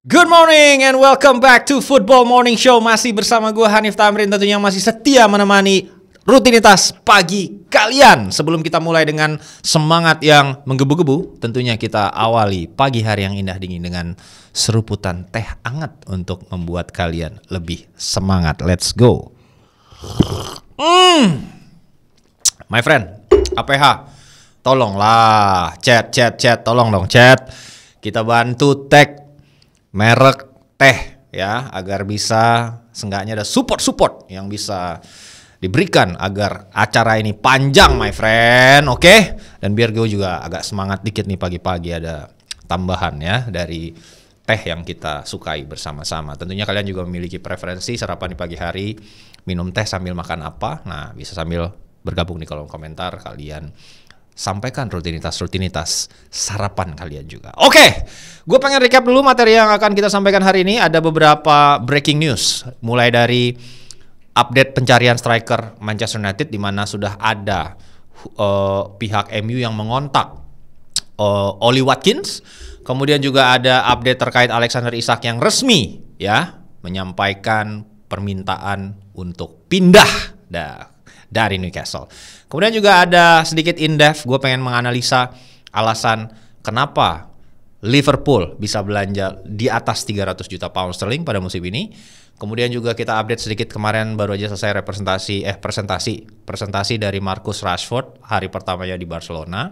Good morning and welcome back to Football Morning Show. Masih bersama gue Hanif Tamrin, tentunya masih setia menemani rutinitas pagi kalian. Sebelum kita mulai dengan semangat yang menggebu-gebu, tentunya kita awali pagi hari yang indah dingin dengan seruputan teh hangat untuk membuat kalian lebih semangat. Let's go. My friend, APH, tolonglah chat, tolong dong chat. Kita bantu tag merek teh ya, agar bisa seenggaknya ada support yang bisa diberikan agar acara ini panjang, my friend. Oke? Dan biar gue juga agak semangat dikit nih pagi-pagi, ada tambahan ya dari teh yang kita sukai bersama-sama. Tentunya kalian juga memiliki preferensi sarapan di pagi hari, minum teh sambil makan apa. Nah, bisa sambil bergabung di kolom komentar, kalian sampaikan rutinitas sarapan kalian juga. Oke, gue pengen recap dulu materi yang akan kita sampaikan hari ini. Ada beberapa breaking news, mulai dari update pencarian striker Manchester United, di mana sudah ada pihak MU yang mengontak Oli Watkins. Kemudian juga ada update terkait Alexander Isak yang resmi ya menyampaikan permintaan untuk pindah dari Newcastle. Kemudian juga ada sedikit in-depth, gue pengen menganalisa alasan kenapa Liverpool bisa belanja di atas 300 juta pound sterling pada musim ini. Kemudian juga kita update sedikit, kemarin baru aja selesai presentasi dari Marcus Rashford hari pertamanya di Barcelona.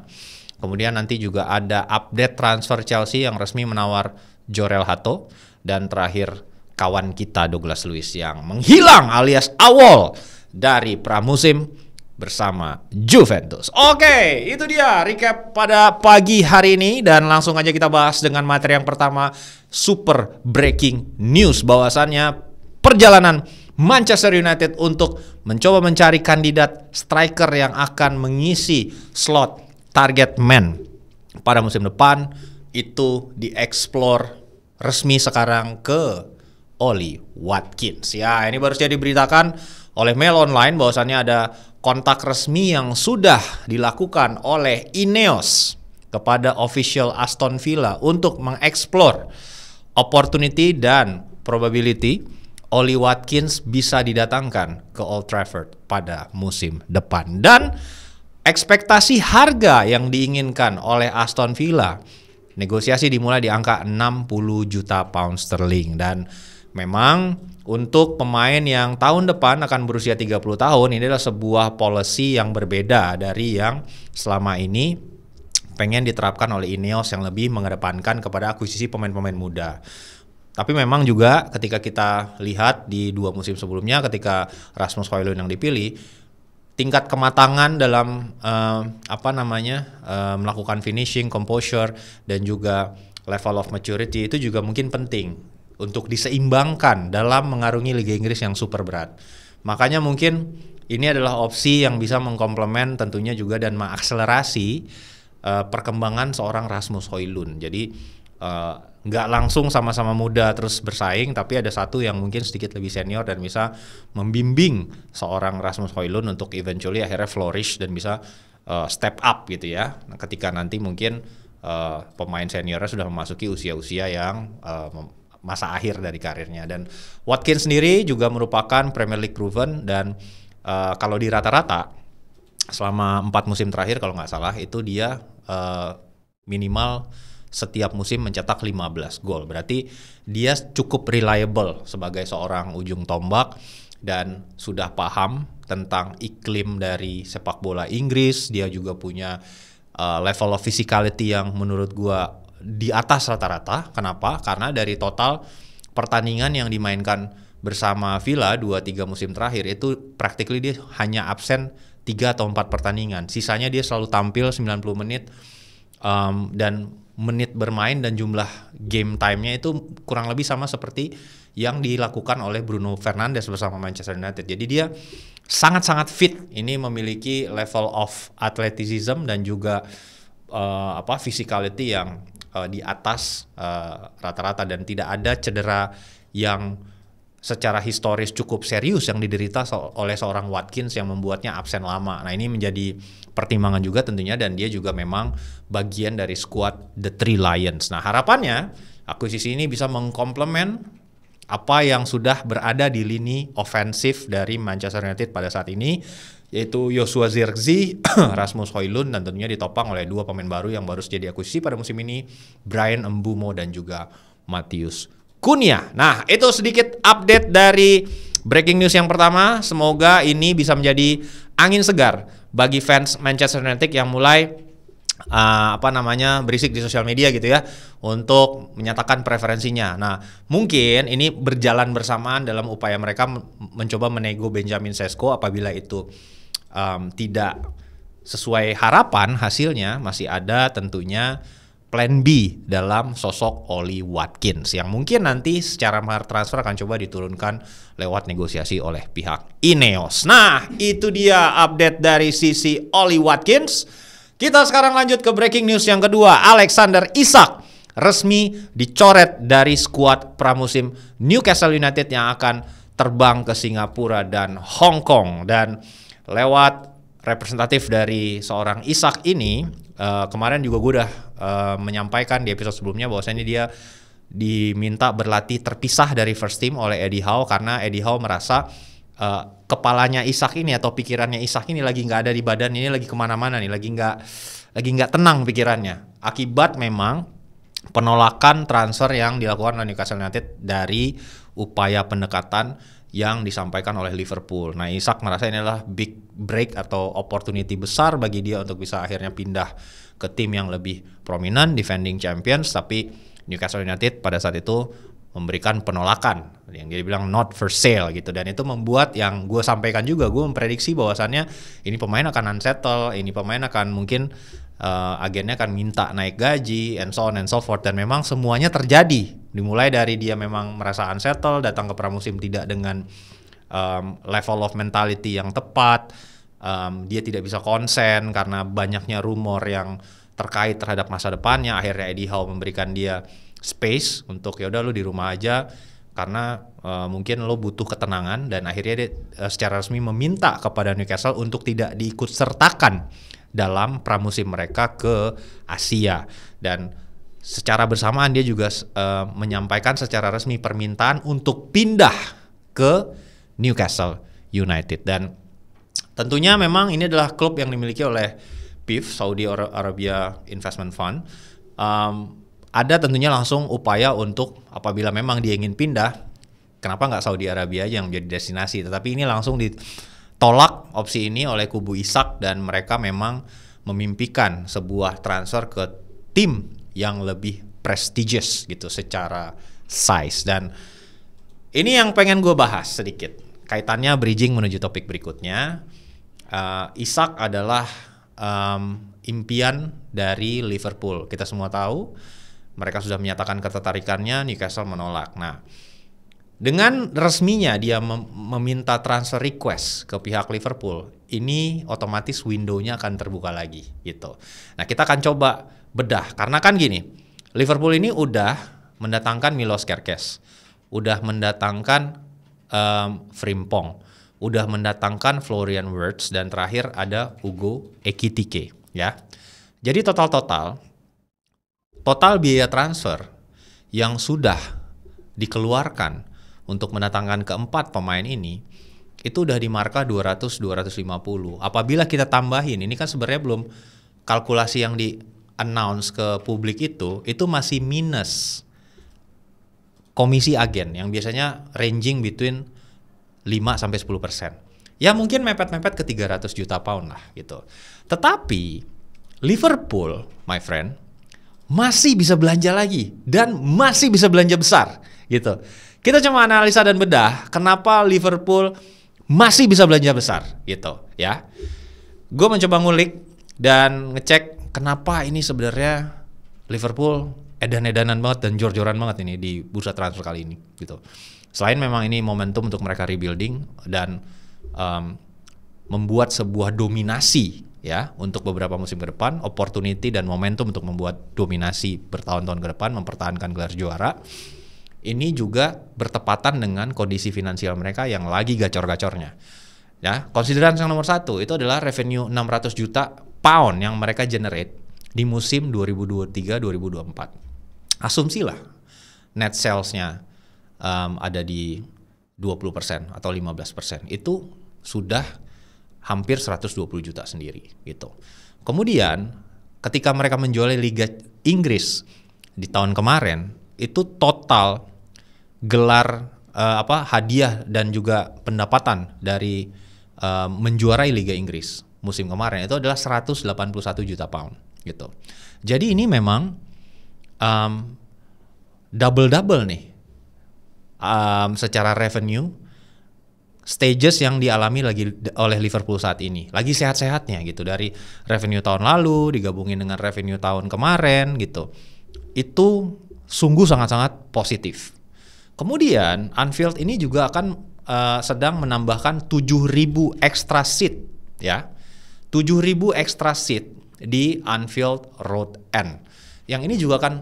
Kemudian nanti juga ada update transfer Chelsea yang resmi menawar Jorel Hato. Dan terakhir kawan kita Douglas Luiz yang menghilang alias awol dari pramusim bersama Juventus. Oke, itu dia recap pada pagi hari ini. Dan langsung aja kita bahas dengan materi yang pertama, super breaking news, bahwasannya perjalanan Manchester United untuk mencoba mencari kandidat striker yang akan mengisi slot target man pada musim depan itu dieksplor resmi sekarang ke Oli Watkins. Ya, ini baru saja diberitakan oleh Mail Online bahwasannya ada kontak resmi yang sudah dilakukan oleh Ineos kepada official Aston Villa untuk mengeksplor opportunity dan probability Oli Watkins bisa didatangkan ke Old Trafford pada musim depan. Dan ekspektasi harga yang diinginkan oleh Aston Villa, negosiasi dimulai di angka 60 juta pound sterling. Dan memang untuk pemain yang tahun depan akan berusia 30 tahun, ini adalah sebuah policy yang berbeda dari yang selama ini pengen diterapkan oleh Ineos yang lebih mengedepankan kepada akuisisi pemain-pemain muda. Tapi memang juga ketika kita lihat di 2 musim sebelumnya, ketika Rasmus Højlund yang dipilih, tingkat kematangan dalam melakukan finishing, composure, dan juga level of maturity itu juga mungkin penting untuk diseimbangkan dalam mengarungi Liga Inggris yang super berat. Makanya mungkin ini adalah opsi yang bisa mengkomplement tentunya juga dan mengakselerasi perkembangan seorang Rasmus Højlund. Jadi nggak langsung sama-sama muda terus bersaing, tapi ada satu yang mungkin sedikit lebih senior dan bisa membimbing seorang Rasmus Højlund untuk eventually akhirnya flourish dan bisa step up gitu ya. Nah, ketika nanti mungkin pemain seniornya sudah memasuki usia-usia yang masa akhir dari karirnya. Dan Watkins sendiri juga merupakan Premier League proven, dan kalau di rata-rata selama 4 musim terakhir kalau nggak salah itu dia minimal setiap musim mencetak 15 gol. Berarti dia cukup reliable sebagai seorang ujung tombak dan sudah paham tentang iklim dari sepak bola Inggris. Dia juga punya level of physicality yang menurut gua di atas rata-rata. Kenapa? Karena dari total pertandingan yang dimainkan bersama Villa 2-3 musim terakhir itu practically dia hanya absen 3 atau 4 pertandingan. Sisanya dia selalu tampil 90 menit dan menit bermain dan jumlah game time-nya itu kurang lebih sama seperti yang dilakukan oleh Bruno Fernandes bersama Manchester United. Jadi dia sangat-sangat fit. Ini memiliki level of athleticism dan juga physicality yang di atas rata-rata, dan tidak ada cedera yang secara historis cukup serius yang diderita oleh seorang Watkins yang membuatnya absen lama. Nah, ini menjadi pertimbangan juga tentunya, dan dia juga memang bagian dari skuad The Three Lions. Nah, harapannya Akuisisi ini bisa mengkomplement apa yang sudah berada di lini ofensif dari Manchester United pada saat ini, yaitu Joshua Zirkzee, Rasmus Højlund, dan tentunya ditopang oleh 2 pemain baru yang baru saja diakuisisi pada musim ini, Bryan Mbeumo dan juga Matheus Cunha. Nah, itu sedikit update dari breaking news yang pertama. Semoga ini bisa menjadi angin segar bagi fans Manchester United yang mulai berisik di sosial media gitu ya, untuk menyatakan preferensinya. Nah, mungkin ini berjalan bersamaan dalam upaya mereka mencoba menego Benjamin Sesko. Apabila itu tidak sesuai harapan hasilnya, masih ada tentunya plan B dalam sosok Ollie Watkins yang mungkin nanti secara mahar transfer akan coba diturunkan lewat negosiasi oleh pihak Ineos. Nah, itu dia update dari sisi Ollie Watkins. Kita sekarang lanjut ke breaking news yang kedua. Alexander Isak resmi dicoret dari skuad pramusim Newcastle United yang akan terbang ke Singapura dan Hong Kong. Dan lewat representatif dari seorang Isak ini, kemarin juga gue udah menyampaikan di episode sebelumnya bahwasanya dia diminta berlatih terpisah dari first team oleh Eddie Howe, karena Eddie Howe merasa kepalanya Isak ini atau pikirannya Isak ini lagi nggak ada di badan, ini lagi kemana-mana nih, lagi nggak tenang pikirannya, akibat memang penolakan transfer yang dilakukan oleh Newcastle United dari upaya pendekatan yang disampaikan oleh Liverpool. Nah, Isak merasa ini adalah big break atau opportunity besar bagi dia untuk bisa akhirnya pindah ke tim yang lebih prominent, defending champions, tapi Newcastle United pada saat itu memberikan penolakan yang dia bilang not for sale gitu, dan itu membuat yang gue sampaikan juga, gue memprediksi bahwasannya ini pemain akan unsettle, ini pemain akan mungkin agennya akan minta naik gaji and so on and so forth, dan memang semuanya terjadi, dimulai dari dia memang merasa unsettle, datang ke pramusim tidak dengan level of mentality yang tepat, dia tidak bisa konsen karena banyaknya rumor yang terkait terhadap masa depannya. Akhirnya Eddie Howe memberikan dia space untuk ya udah lu di rumah aja karena mungkin lo butuh ketenangan, dan akhirnya dia secara resmi meminta kepada Newcastle untuk tidak diikut sertakan dalam pramusim mereka ke Asia, dan secara bersamaan dia juga menyampaikan secara resmi permintaan untuk pindah ke Newcastle United. Dan tentunya memang ini adalah klub yang dimiliki oleh PIF, Saudi Arabia Investment Fund. Ada tentunya langsung upaya untuk apabila memang dia ingin pindah, kenapa nggak Saudi Arabia aja yang menjadi destinasi, tetapi ini langsung ditolak opsi ini oleh kubu Isak, dan mereka memang memimpikan sebuah transfer ke tim yang lebih prestigious gitu secara size. Dan ini yang pengen gue bahas sedikit, kaitannya bridging menuju topik berikutnya. Isak adalah impian dari Liverpool, kita semua tahu. Mereka sudah menyatakan ketertarikannya, Newcastle menolak. Nah, dengan resminya dia meminta transfer request ke pihak Liverpool, ini otomatis window-nya akan terbuka lagi gitu. Nah, kita akan coba bedah, karena kan gini, Liverpool ini udah mendatangkan Milos Kerkez, udah mendatangkan Frimpong, udah mendatangkan Florian Wirtz, dan terakhir ada Ugo Ekitike ya. Jadi total biaya transfer yang sudah dikeluarkan untuk mendatangkan keempat pemain ini itu udah di marka 200-250. Apabila kita tambahin, ini kan sebenarnya belum kalkulasi yang di announce ke publik, itu masih minus komisi agen yang biasanya ranging between 5-10%. Ya mungkin mepet-mepet ke 300 juta pound lah gitu. Tetapi Liverpool, my friend, masih bisa belanja lagi dan masih bisa belanja besar gitu. Kita cuma analisa dan bedah kenapa Liverpool masih bisa belanja besar gitu ya. Gue mencoba ngulik dan ngecek kenapa ini sebenarnya Liverpool edan-edanan banget dan jor-joran banget ini di bursa transfer kali ini gitu. Selain memang ini momentum untuk mereka rebuilding dan membuat sebuah dominasi ya untuk beberapa musim ke depan, opportunity dan momentum untuk membuat dominasi bertahun-tahun ke depan, mempertahankan gelar juara. Ini juga bertepatan dengan kondisi finansial mereka yang lagi gacor-gacornya. Ya, konsideran yang nomor satu itu adalah revenue 600 juta pound yang mereka generate di musim 2023-2024. Asumsilah net sales-nya ada di 20% atau 15%. Itu sudah hampir 120 juta sendiri gitu. Kemudian ketika mereka menjual Liga Inggris di tahun kemarin, itu total gelar hadiah dan juga pendapatan dari menjuarai Liga Inggris musim kemarin itu adalah 181 juta pound gitu. Jadi ini memang double nih secara revenue stages yang dialami lagi oleh Liverpool saat ini. Lagi sehat-sehatnya gitu, dari revenue tahun lalu digabungin dengan revenue tahun kemarin gitu. Itu sungguh sangat-sangat positif. Kemudian Anfield ini juga akan sedang menambahkan 7.000 extra seat ya. 7.000 extra seat di Anfield Road End. Yang ini juga akan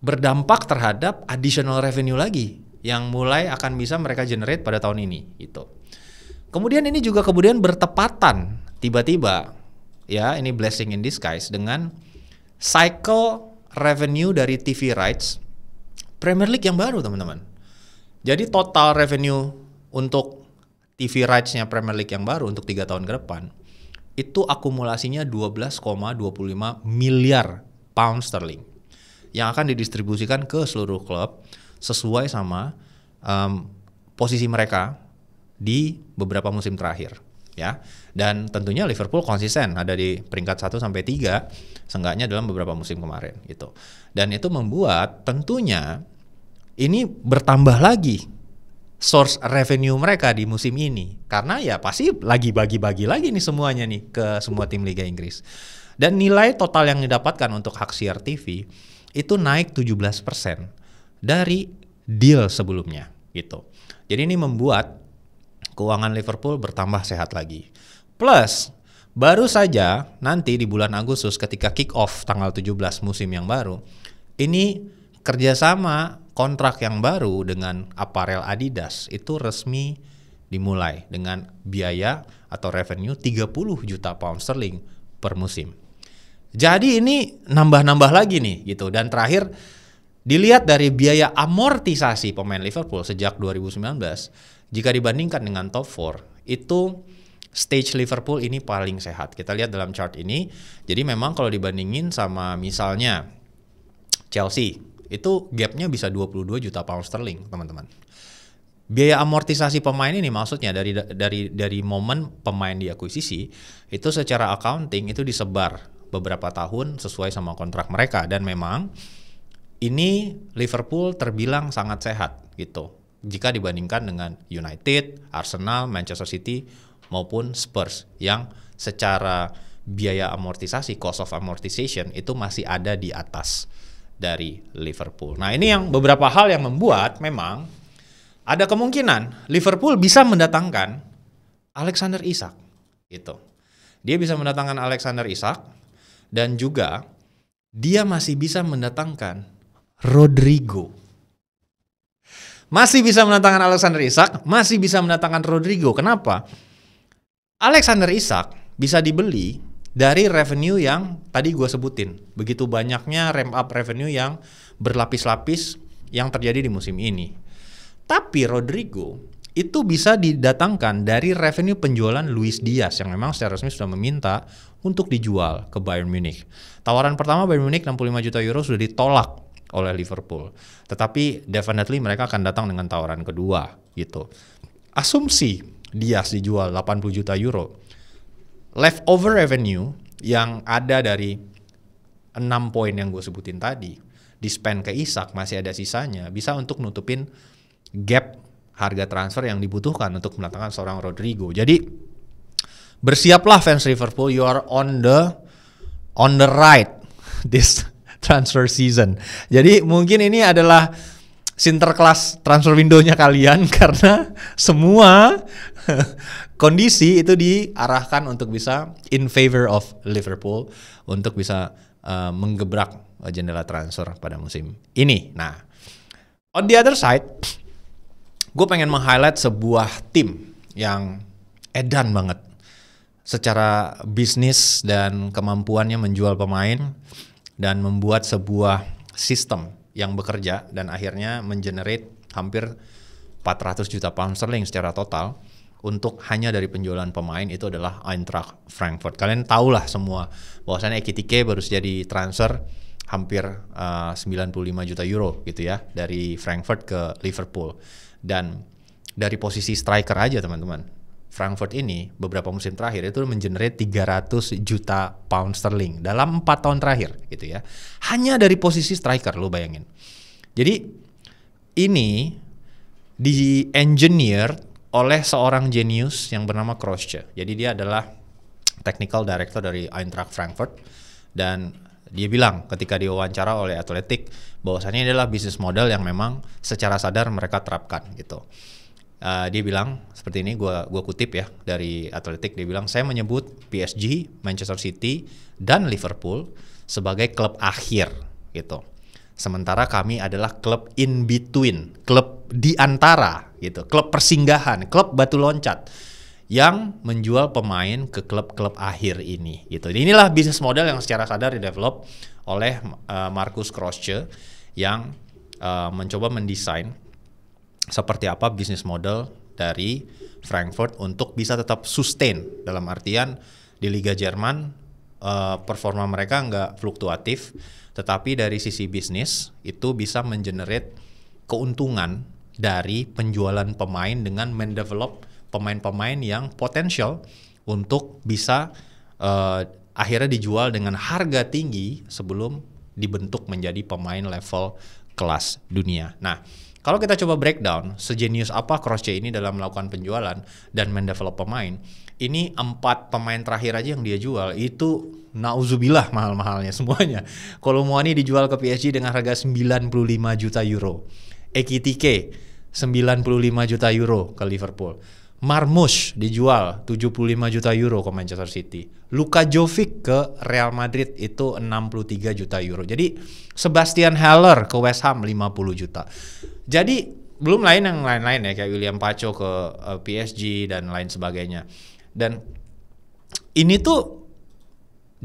berdampak terhadap additional revenue lagi yang mulai akan bisa mereka generate pada tahun ini gitu. Kemudian ini juga bertepatan tiba-tiba ya, ini blessing in disguise dengan cycle revenue dari TV rights Premier League yang baru, teman-teman. Jadi total revenue untuk TV rights-nya Premier League yang baru untuk 3 tahun ke depan itu akumulasinya 12,25 miliar pound sterling yang akan didistribusikan ke seluruh klub sesuai sama posisi mereka di beberapa musim terakhir ya. Dan tentunya Liverpool konsisten ada di peringkat 1 sampai 3 seenggaknya dalam beberapa musim kemarin gitu. Dan itu membuat tentunya ini bertambah lagi source revenue mereka di musim ini, karena ya pasti lagi bagi-bagi lagi nih semuanya nih ke semua tim Liga Inggris. Dan nilai total yang didapatkan untuk hak siar TV itu naik 17% dari deal sebelumnya gitu. Jadi ini membuat keuangan Liverpool bertambah sehat lagi. Plus baru saja nanti di bulan Agustus ketika kick off tanggal 17 musim yang baru, ini kerjasama kontrak yang baru dengan aparel Adidas itu resmi dimulai dengan biaya atau revenue 30 juta pound sterling per musim. Jadi ini nambah-nambah lagi nih gitu. Dan terakhir dilihat dari biaya amortisasi pemain Liverpool sejak 2019, jika dibandingkan dengan top 4, itu stage Liverpool ini paling sehat. Kita lihat dalam chart ini. Jadi memang kalau dibandingin sama misalnya Chelsea, itu gapnya bisa 22 juta pound sterling, teman-teman. Biaya amortisasi pemain ini maksudnya dari momen pemain diakuisisi itu secara accounting itu disebar beberapa tahun sesuai sama kontrak mereka, dan memang ini Liverpool terbilang sangat sehat gitu jika dibandingkan dengan United, Arsenal, Manchester City maupun Spurs yang secara biaya amortisasi, cost of amortization itu masih ada di atas dari Liverpool. Nah, ini yang beberapa hal yang membuat memang ada kemungkinan Liverpool bisa mendatangkan Alexander Isak gitu. Dia bisa mendatangkan Alexander Isak dan juga dia masih bisa mendatangkan Rodrigo. Masih bisa mendatangkan Alexander Isak, masih bisa mendatangkan Rodrigo. Kenapa? Alexander Isak bisa dibeli dari revenue yang tadi gue sebutin. Begitu banyaknya ramp up revenue yang berlapis-lapis yang terjadi di musim ini. Tapi Rodrigo itu bisa didatangkan dari revenue penjualan Luis Diaz yang memang secara resmi sudah meminta untuk dijual ke Bayern Munich. Tawaran pertama Bayern Munich 65 juta euro sudah ditolak oleh Liverpool. Tetapi definitely mereka akan datang dengan tawaran kedua gitu. Asumsi Diaz dijual 80 juta euro. Leftover revenue yang ada dari 6 poin yang gue sebutin tadi, di spend ke Isak masih ada sisanya, bisa untuk nutupin gap harga transfer yang dibutuhkan untuk mendatangkan seorang Rodrigo. Jadi bersiaplah fans Liverpool, you are on the right this transfer season. Jadi mungkin ini adalah sinterklas transfer window-nya kalian karena semua kondisi itu diarahkan untuk bisa in favor of Liverpool untuk bisa menggebrak jendela transfer pada musim ini. Nah, on the other side, gue pengen meng-highlight sebuah tim yang edan banget secara bisnis dan kemampuannya menjual pemain dan membuat sebuah sistem yang bekerja dan akhirnya mengenerate hampir 400 juta pound sterling secara total untuk hanya dari penjualan pemain itu adalah Eintracht Frankfurt. Kalian tahulah semua bahwasannya Ekitike baru saja ditransfer hampir 95 juta euro gitu ya dari Frankfurt ke Liverpool. Dan dari posisi striker aja teman-teman, Frankfurt ini beberapa musim terakhir itu mengenerate 300 juta pound sterling dalam 4 tahun terakhir gitu ya. Hanya dari posisi striker, lo bayangin. Jadi ini di-engineer oleh seorang jenius yang bernama Krosce. Jadi dia adalah technical director dari Eintracht Frankfurt dan dia bilang ketika diwawancara oleh Athletic bahwasannya ini adalah bisnis model yang memang secara sadar mereka terapkan gitu. Dia bilang seperti ini, gua kutip ya dari Athletic, dia bilang saya menyebut PSG, Manchester City dan Liverpool sebagai klub akhir gitu. Sementara kami adalah klub in between, klub di antara gitu, klub persinggahan, klub batu loncat yang menjual pemain ke klub-klub akhir ini gitu. Inilah bisnis model yang secara sadar didevelop oleh Markus Krosce yang mencoba mendesain seperti apa bisnis model dari Frankfurt untuk bisa tetap sustain, dalam artian di Liga Jerman performa mereka nggak fluktuatif, tetapi dari sisi bisnis itu bisa mengenerate keuntungan dari penjualan pemain dengan mendevelop pemain-pemain yang potensial untuk bisa akhirnya dijual dengan harga tinggi sebelum dibentuk menjadi pemain level kelas dunia. Nah, kalau kita coba breakdown sejenius apa Krosce ini dalam melakukan penjualan dan mendevelop pemain, ini 4 pemain terakhir aja yang dia jual itu nauzubillah mahal-mahalnya semuanya. Kolomuani dijual ke PSG dengan harga 95 juta euro. Ekitike 95 juta euro ke Liverpool. Marmoush dijual 75 juta euro ke Manchester City. Luka Jovic ke Real Madrid itu 63 juta euro. Jadi Sebastian Haller ke West Ham 50 juta. Jadi belum yang lain-lain ya kayak William Pacho ke PSG dan lain sebagainya. Dan ini tuh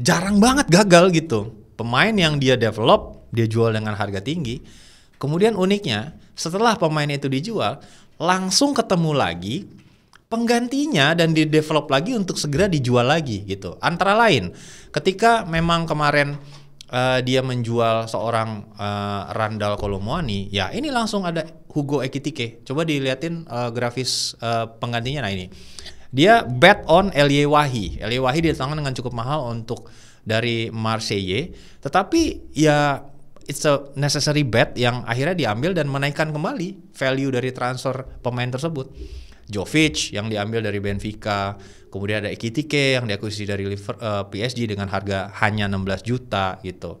jarang banget gagal gitu. Pemain yang dia develop, dia jual dengan harga tinggi. Kemudian uniknya setelah pemain itu dijual, langsung ketemu lagi penggantinya dan di-develop lagi untuk segera dijual lagi gitu. Antara lain, ketika memang kemarin dia menjual seorang Randal Kolomuani, ya ini langsung ada Hugo Ekitike. Coba dilihatin grafis penggantinya. Nah ini, dia bet on Elie Wahi. Elie Wahi didatangkan dengan cukup mahal untuk dari Marseille, tetapi ya it's a necessary bet yang akhirnya diambil dan menaikkan kembali value dari transfer pemain tersebut. Jovic yang diambil dari Benfica, kemudian ada Ekitike yang diakuisisi dari PSG dengan harga hanya 16 juta gitu.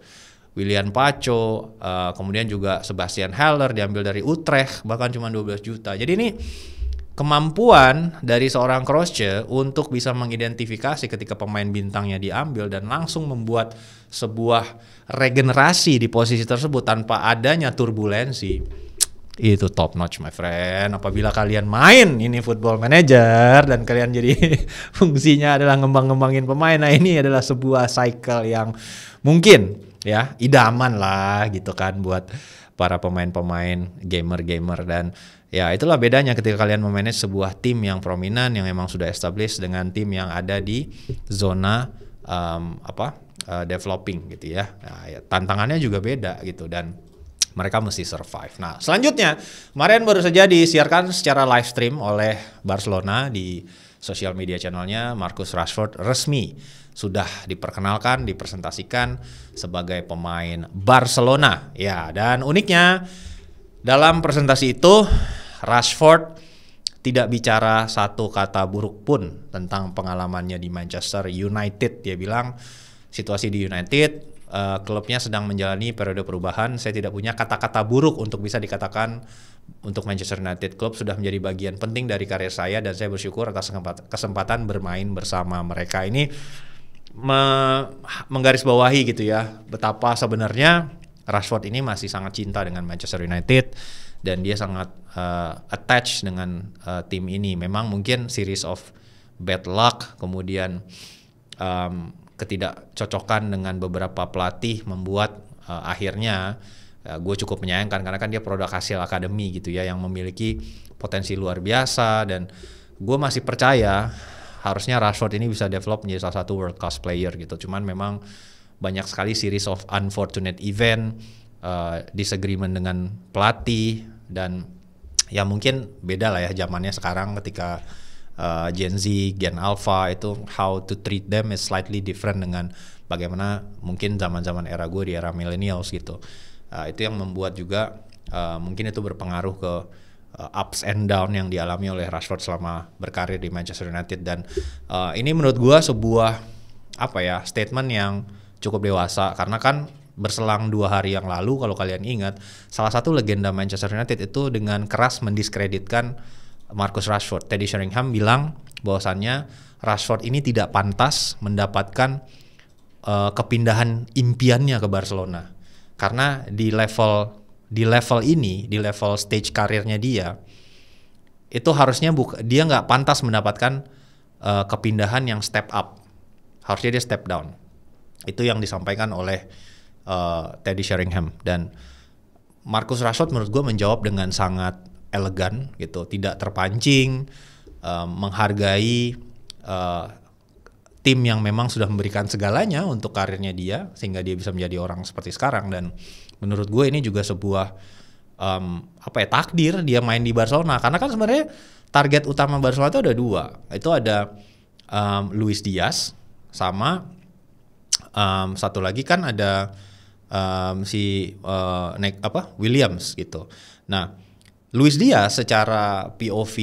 William Pacho, kemudian juga Sebastian Haller diambil dari Utrecht bahkan cuma 12 juta. Jadi ini kemampuan dari seorang Krosce untuk bisa mengidentifikasi ketika pemain bintangnya diambil dan langsung membuat sebuah regenerasi di posisi tersebut tanpa adanya turbulensi. Itu top notch my friend. Apabila kalian main ini Football Manager dan kalian jadi fungsinya adalah ngembang-ngembangin pemain, nah ini adalah sebuah cycle yang mungkin ya idaman lah gitu kan buat para pemain-pemain gamer-gamer. Dan ya itulah bedanya ketika kalian memanage sebuah tim yang prominent yang memang sudah established dengan tim yang ada di zona developing gitu ya. Nah, ya tantangannya juga beda gitu dan mereka mesti survive. Nah, selanjutnya kemarin baru saja disiarkan secara live stream oleh Barcelona di sosial media channelnya. Marcus Rashford resmi sudah diperkenalkan, dipresentasikan sebagai pemain Barcelona. Ya, dan uniknya dalam presentasi itu Rashford tidak bicara satu kata buruk pun tentang pengalamannya di Manchester United. Dia bilang situasi di United, klubnya sedang menjalani periode perubahan. Saya tidak punya kata-kata buruk untuk bisa dikatakan untuk Manchester United. Klub sudah menjadi bagian penting dari karir saya dan saya bersyukur atas kesempatan bermain bersama mereka. Ini menggarisbawahi gitu ya betapa sebenarnya Rashford ini masih sangat cinta dengan Manchester United dan dia sangat attached dengan tim ini. Memang mungkin series of bad luck, kemudian ketidakcocokan dengan beberapa pelatih membuat akhirnya gue cukup menyayangkan karena kan dia produk hasil akademi gitu ya yang memiliki potensi luar biasa, dan gue masih percaya harusnya Rashford ini bisa develop menjadi salah satu world class player gitu. Cuman memang banyak sekali series of unfortunate event, disagreement dengan pelatih, dan ya mungkin beda lah ya zamannya sekarang ketika Gen Z, Gen Alpha itu how to treat them is slightly different dengan bagaimana mungkin zaman-zaman era gue di era millennials gitu. Itu yang membuat juga mungkin itu berpengaruh ke ups and down yang dialami oleh Rashford selama berkarir di Manchester United, dan ini menurut gue sebuah statement yang cukup dewasa karena kan berselang 2 hari yang lalu kalau kalian ingat salah satu legenda Manchester United itu dengan keras mendiskreditkan Marcus Rashford. Teddy Sheringham bilang bahwasannya Rashford ini tidak pantas mendapatkan kepindahan impiannya ke Barcelona karena di level ini, di level stage karirnya dia, itu harusnya dia nggak pantas mendapatkan kepindahan yang step up, harusnya dia step down. Itu yang disampaikan oleh Teddy Sheringham, dan Marcus Rashford menurut gue menjawab dengan sangat elegan gitu, tidak terpancing, menghargai tim yang memang sudah memberikan segalanya untuk karirnya dia sehingga dia bisa menjadi orang seperti sekarang. Dan menurut gue ini juga sebuah takdir dia main di Barcelona, karena kan sebenarnya target utama Barcelona itu ada 2, itu ada Luis Diaz sama satu lagi kan ada Williams gitu. Nah, Luis Diaz secara POV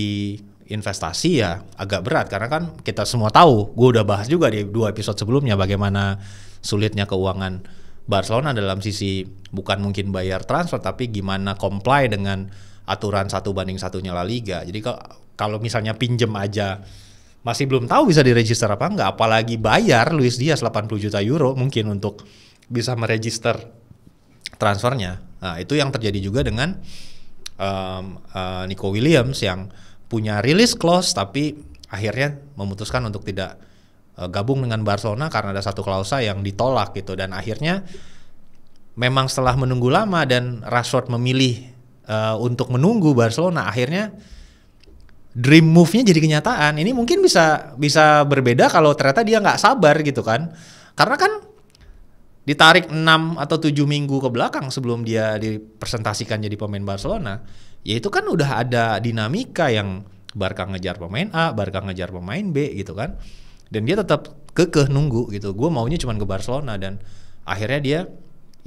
investasi ya agak berat karena kan kita semua tahu, gue udah bahas juga di 2 episode sebelumnya bagaimana sulitnya keuangan Barcelona dalam sisi bukan mungkin bayar transfer tapi gimana comply dengan aturan 1:1-nya La Liga. Jadi kalau misalnya pinjem aja masih belum tahu bisa diregister apa enggak, apalagi bayar Luis Diaz 80 juta euro mungkin untuk bisa meregister transfernya. Nah, itu yang terjadi juga dengan Nico Williams yang punya release clause tapi akhirnya memutuskan untuk tidak gabung dengan Barcelona karena ada satu klausa yang ditolak gitu, dan akhirnya memang setelah menunggu lama dan Rashford memilih untuk menunggu Barcelona, akhirnya dream move-nya jadi kenyataan. Ini mungkin bisa berbeda kalau ternyata dia nggak sabar gitu kan, karena kan ditarik 6 atau 7 minggu ke belakang sebelum dia dipresentasikan jadi pemain Barcelona, ya itu kan udah ada dinamika yang Barca ngejar pemain A, Barca ngejar pemain B gitu kan, dan dia tetap kekeh nunggu gitu, gue maunya cuma ke Barcelona, dan akhirnya dia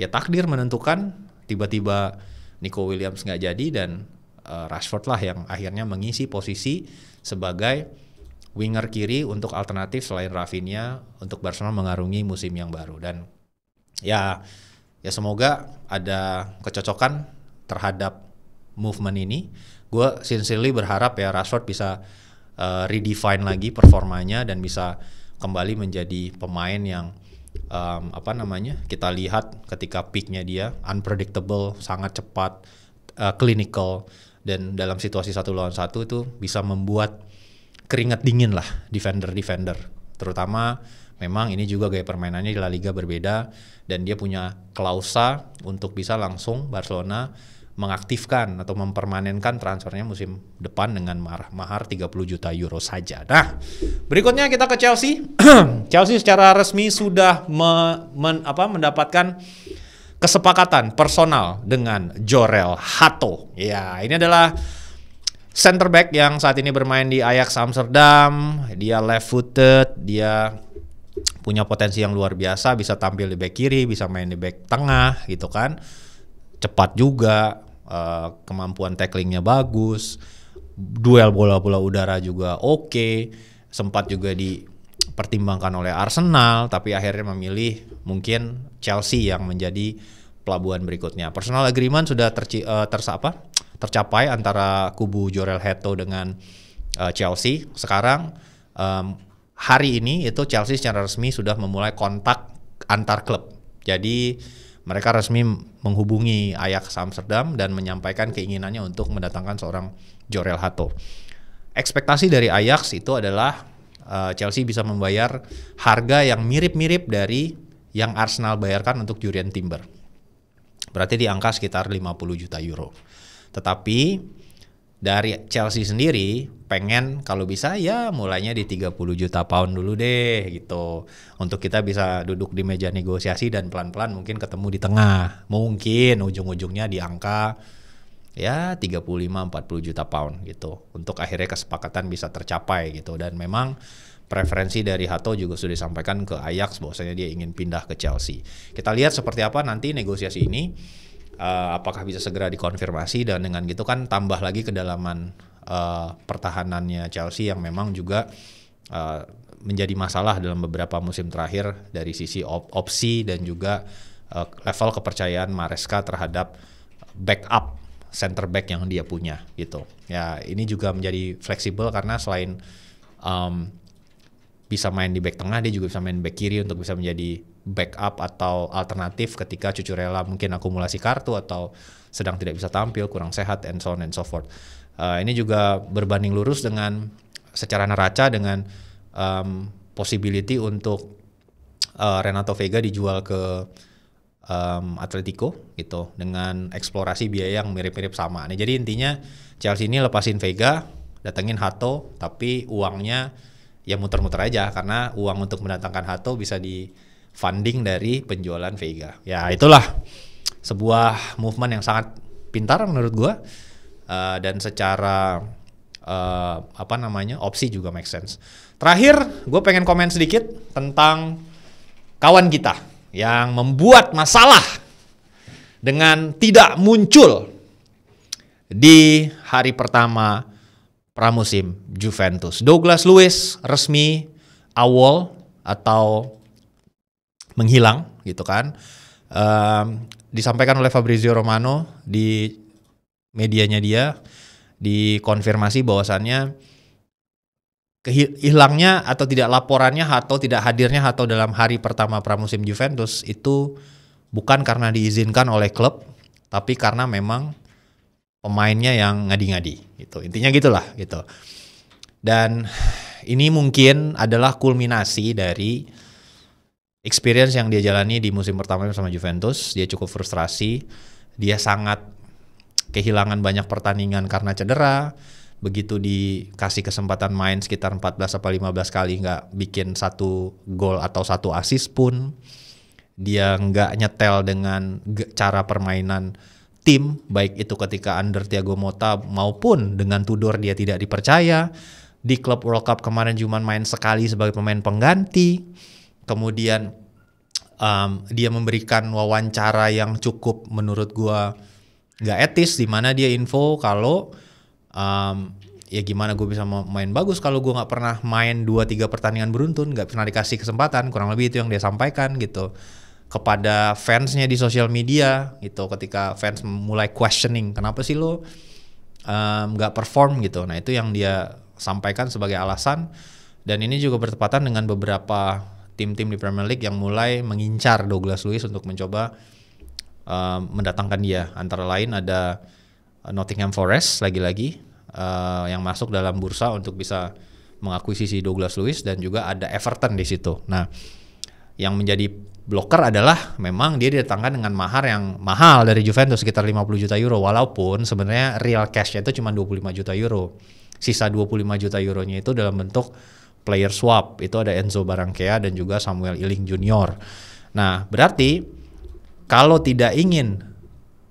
ya takdir menentukan tiba-tiba Nico Williams nggak jadi, dan Rashford lah yang akhirnya mengisi posisi sebagai winger kiri untuk alternatif selain Rafinha untuk Barcelona mengarungi musim yang baru. Dan ya semoga ada kecocokan terhadap movement ini. Gue sincerely berharap ya Rashford bisa redefine lagi performanya dan bisa kembali menjadi pemain yang kita lihat ketika peaknya dia unpredictable, sangat cepat, clinical, dan dalam situasi 1 lawan 1 itu bisa membuat keringat dingin lah defender, terutama memang ini juga gaya permainannya di La Liga berbeda, dan dia punya klausa untuk bisa langsung Barcelona mengaktifkan atau mempermanenkan transfernya musim depan dengan mahar 30 juta euro saja. Nah, berikutnya kita ke Chelsea. Chelsea secara resmi sudah mendapatkan kesepakatan personal dengan Jorel Hato. Ya, ini adalah center back yang saat ini bermain di Ajax Amsterdam. Dia left footed, dia punya potensi yang luar biasa, bisa tampil di back kiri, bisa main di back tengah gitu kan. Cepat juga, kemampuan tacklingnya bagus, duel bola-bola udara juga oke. Sempat juga dipertimbangkan oleh Arsenal, tapi akhirnya memilih mungkin Chelsea yang menjadi pelabuhan berikutnya. Personal agreement sudah tercapai antara kubu Jorel Hato dengan Chelsea. Sekarang hari ini itu Chelsea secara resmi sudah memulai kontak antar klub. Jadi mereka resmi menghubungi Ajax Amsterdam dan menyampaikan keinginannya untuk mendatangkan seorang Jorel Hato. Ekspektasi dari Ajax itu adalah Chelsea bisa membayar harga yang mirip-mirip dari yang Arsenal bayarkan untuk Jurrien Timber. berarti di angka sekitar 50 juta euro. Tetapi dari Chelsea sendiri pengen kalau bisa ya mulainya di 30 juta pound dulu deh gitu. Untuk kita bisa duduk di meja negosiasi dan pelan-pelan mungkin ketemu di tengah. Mungkin ujung-ujungnya di angka ya 35-40 juta pound gitu. Untuk akhirnya kesepakatan bisa tercapai gitu. Dan memang preferensi dari Hato juga sudah disampaikan ke Ajax bahwasanya dia ingin pindah ke Chelsea. Kita lihat seperti apa nanti negosiasi ini. Apakah bisa segera dikonfirmasi, dan dengan gitu kan tambah lagi kedalaman pertahanannya Chelsea yang memang juga menjadi masalah dalam beberapa musim terakhir dari sisi opsi dan juga level kepercayaan Maresca terhadap backup center back yang dia punya gitu. Ya ini juga menjadi fleksibel karena selain bisa main di back tengah, dia juga bisa main back kiri untuk bisa menjadi backup atau alternatif ketika Cucurella mungkin akumulasi kartu atau sedang tidak bisa tampil, kurang sehat, and so on and so forth. Ini juga berbanding lurus dengan secara neraca dengan possibility untuk Renato Vega dijual ke Atletico gitu dengan eksplorasi biaya yang mirip-mirip sama. Nah, jadi intinya Chelsea ini lepasin Vega, datengin Hato, tapi uangnya ya muter-muter aja karena uang untuk mendatangkan Hato bisa di funding dari penjualan Vega. Ya itulah sebuah movement yang sangat pintar menurut gua, dan secara opsi juga make sense. Terakhir gue pengen komen sedikit tentang kawan kita yang membuat masalah dengan tidak muncul di hari pertama pramusim Juventus. Douglas Luiz resmi AWOL atau menghilang gitu kan. Disampaikan oleh Fabrizio Romano di medianya dia, dikonfirmasi bahwasannya hilangnya atau tidak laporannya atau tidak hadirnya atau dalam hari pertama pramusim Juventus itu bukan karena diizinkan oleh klub, tapi karena memang pemainnya yang ngadi-ngadi gitu. Intinya gitulah gitu. Dan ini mungkin adalah kulminasi dari experience yang dia jalani di musim pertama bersama Juventus. Dia cukup frustrasi, dia sangat kehilangan banyak pertandingan karena cedera. Begitu dikasih kesempatan main sekitar 14 atau 15 kali nggak bikin satu gol atau satu assist pun. Dia nggak nyetel dengan cara permainan tim, baik itu ketika under Thiago Motta maupun dengan Tudor dia tidak dipercaya. Di Club World Cup kemarin cuma main sekali sebagai pemain pengganti. Kemudian dia memberikan wawancara yang cukup menurut gua nggak etis, di mana dia info kalau ya gimana gue bisa main bagus kalau gue nggak pernah main 2-3 pertandingan beruntun, nggak pernah dikasih kesempatan, kurang lebih itu yang dia sampaikan gitu kepada fansnya di sosial media gitu, ketika fans mulai questioning kenapa sih lo nggak perform gitu. Nah itu yang dia sampaikan sebagai alasan, dan ini juga bertepatan dengan beberapa tim-tim di Premier League yang mulai mengincar Douglas Luiz untuk mencoba mendatangkan dia. Antara lain ada Nottingham Forest lagi-lagi yang masuk dalam bursa untuk bisa mengakuisisi Douglas Luiz, dan juga ada Everton di situ. Nah, yang menjadi blocker adalah memang dia didatangkan dengan mahar yang mahal dari Juventus sekitar 50 juta euro, walaupun sebenarnya real cash-nya itu cuma 25 juta euro. Sisa 25 juta euronya itu dalam bentuk player swap. Itu ada Enzo Barranquilla dan juga Samuel Iling Junior. Nah, berarti kalau tidak ingin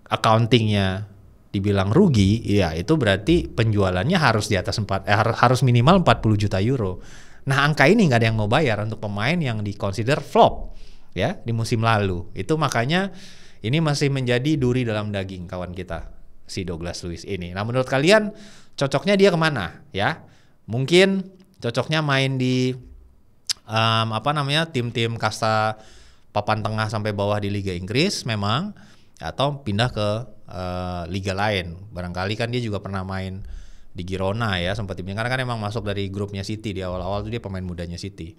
accountingnya dibilang rugi, ya itu berarti penjualannya harus di atas harus minimal 40 juta euro. Nah, angka ini nggak ada yang mau bayar untuk pemain yang dikonsider flop ya di musim lalu. Itu makanya ini masih menjadi duri dalam daging kawan kita si Douglas Luiz ini. Nah, menurut kalian cocoknya dia kemana ya? Mungkin cocoknya main di tim-tim kasta papan tengah sampai bawah di Liga Inggris memang, atau pindah ke liga lain. Barangkali kan dia juga pernah main di Girona ya, sempat dibilang, karena kan emang masuk dari grupnya City di awal-awal tuh, dia pemain mudanya City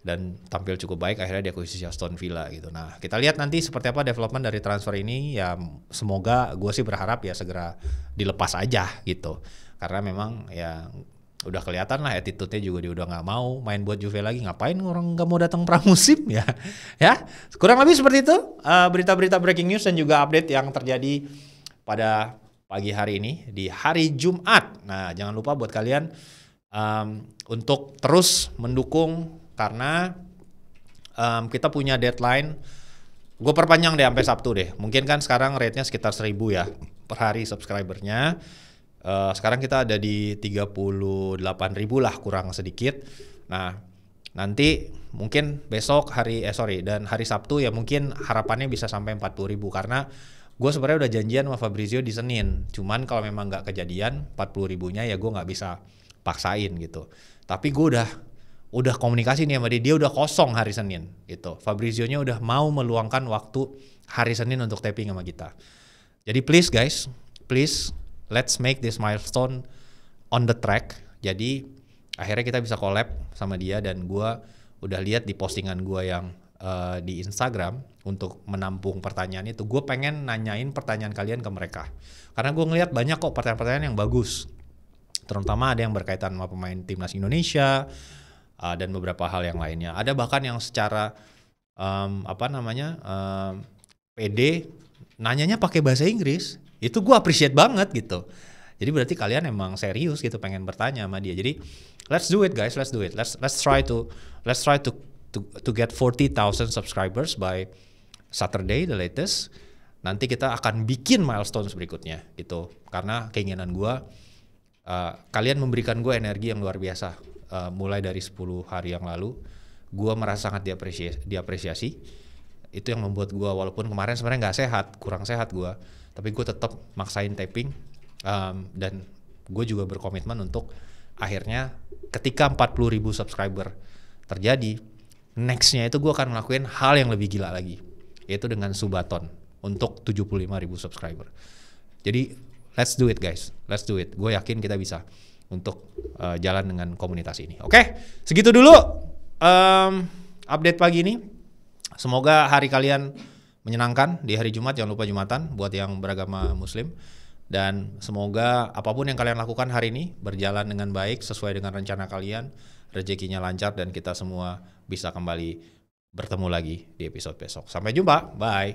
dan tampil cukup baik, akhirnya dia akuisisi Aston Villa gitu. Nah, kita lihat nanti seperti apa development dari transfer ini ya. Semoga gue sih berharap ya segera dilepas aja gitu, karena memang ya udah kelihatan lah attitude-nya juga, dia udah nggak mau main buat Juve lagi. Ngapain orang nggak mau datang pramusim ya? Ya, kurang lebih seperti itu berita-berita breaking news dan juga update yang terjadi pada pagi hari ini di hari Jumat. Nah, jangan lupa buat kalian untuk terus mendukung karena kita punya deadline. Gue perpanjang deh sampai Sabtu deh. Mungkin kan sekarang rate-nya sekitar 1.000 ya per hari subscribernya. Sekarang kita ada di 38.000 lah, kurang sedikit. Nah, nanti mungkin besok dan hari Sabtu ya mungkin harapannya bisa sampai 40.000 karena gue sebenarnya udah janjian sama Fabrizio di Senin. Cuman kalau memang nggak kejadian 40.000-nya ya gue nggak bisa paksain gitu. Tapi gue udah komunikasi nih sama dia udah kosong hari Senin gitu. Fabrizio-nya udah mau meluangkan waktu hari Senin untuk taping sama kita. Jadi please guys, please let's make this milestone on the track. Jadi akhirnya kita bisa collab sama dia dan gue udah lihat di postingan gue yang di Instagram untuk menampung pertanyaan itu. Gue pengen nanyain pertanyaan kalian ke mereka. Karena gue ngelihat banyak kok pertanyaan-pertanyaan yang bagus. Terutama ada yang berkaitan sama pemain timnas Indonesia dan beberapa hal yang lainnya. Ada bahkan yang secara PD nanyanya pakai bahasa Inggris. Itu gue appreciate banget gitu. Jadi berarti kalian emang serius gitu pengen bertanya sama dia. Jadi let's do it guys, let's do it. Let's try to get 40,000 subscribers by Saturday the latest. Nanti kita akan bikin milestones berikutnya gitu. Karena keinginan gue kalian memberikan gue energi yang luar biasa. Mulai dari 10 hari yang lalu gue merasa sangat diapresiasi. Itu yang membuat gue walaupun kemarin sebenarnya kurang sehat gue, tapi gue tetap maksain taping dan gue juga berkomitmen untuk akhirnya ketika 40.000 subscriber terjadi, nextnya itu gue akan ngelakuin hal yang lebih gila lagi, yaitu dengan subathon untuk 75.000 subscriber. Jadi let's do it guys, let's do it. Gue yakin kita bisa untuk jalan dengan komunitas ini. Oke, segitu dulu update pagi ini. Semoga hari kalian menyenangkan di hari Jumat. Jangan lupa Jumatan buat yang beragama Muslim. Dan semoga apapun yang kalian lakukan hari ini berjalan dengan baik sesuai dengan rencana kalian. Rezekinya lancar dan kita semua bisa kembali bertemu lagi di episode besok. Sampai jumpa. Bye.